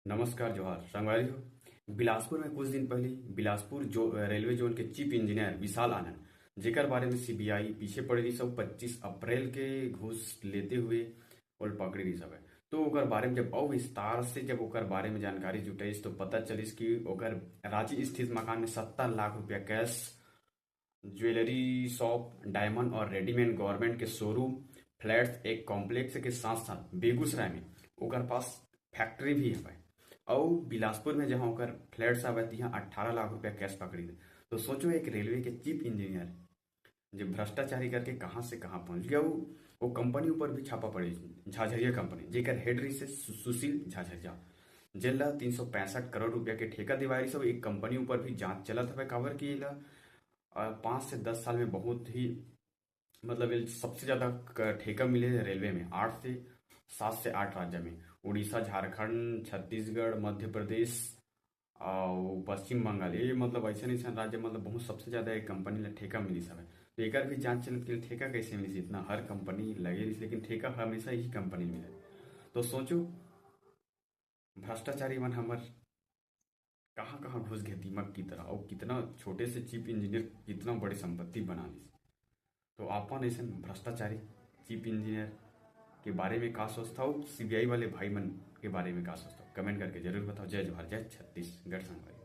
नमस्कार जोहार संगवारी हो। बिलासपुर में कुछ दिन पहले बिलासपुर जो रेलवे जोन के चीफ इंजीनियर विशाल आनंद जेकर बारे में सीबीआई पीछे पड़ रही सब 25 अप्रैल के घूस लेते हुए और पकड़ी रही सब है। तो ओकर बारे में जब और विस्तार से जब ओकर बारे में जानकारी जुटाइस तो पता चलिस कि ओकर रांची स्थित मकान में 70 लाख रुपया कैश, ज्वेलरी शॉप, डायमंड और रेडीमेड गारमेंट के शोरूम, फ्लैट्स, एक कॉम्प्लेक्स के साथ साथ बेगूसराय में ओकर पास फैक्ट्री भी है। और बिलासपुर में जहाँ ओकर फ्लैट्स आवे यहाँ 18 लाख रुपया कैश पकड़ी दे। तो सोचो एक रेलवे के चीफ इंजीनियर जो भ्रष्टाचारी करके कहाँ से कहाँ पहुंच गया। वो कंपनी ऊपर भी छापा पड़ी, झाझरिया कंपनी जेकर हेड रही से सुशील झाझरिया, जेला 365 करोड़ रुपया के ठेका दिवारी सब एक कंपनी ऊपर भी जांच चलत हवे। काबर की 5 से 10 साल में बहुत ही मतलब ये सबसे ज्यादा ठेका मिले हैं रेलवे में, 7 से 8 राज्य में, उड़ीसा, झारखंड, छत्तीसगढ़, मध्य प्रदेश और पश्चिम बंगाल। ये मतलब ऐसा ऐसा राज्य मतलब बहुत सबसे ज्यादा एक कंपनी ला ठेका मिली सब है। तो एक भी जांच चलत कि ठेका कैसे मिली, इतना हर कंपनी लगे रही लेकिन ठेका हमेशा ही कंपनी मिले। तो सोचो भ्रष्टाचारी मन हमर कहाँ कहाँ घुस गए दीमक की तरह, और कितना छोटे से चीफ इंजीनियर कितना बड़ी संपत्ति बना ली। तो आपन ऐसे भ्रष्टाचारी चीफ इंजीनियर के बारे में का सोचता हो, सीबीआई वाले भाई मन के बारे में का सोचता हो, कमेंट करके जरूर बताओ। जय जोहार, जय छत्तीसगढ़ संगवारी।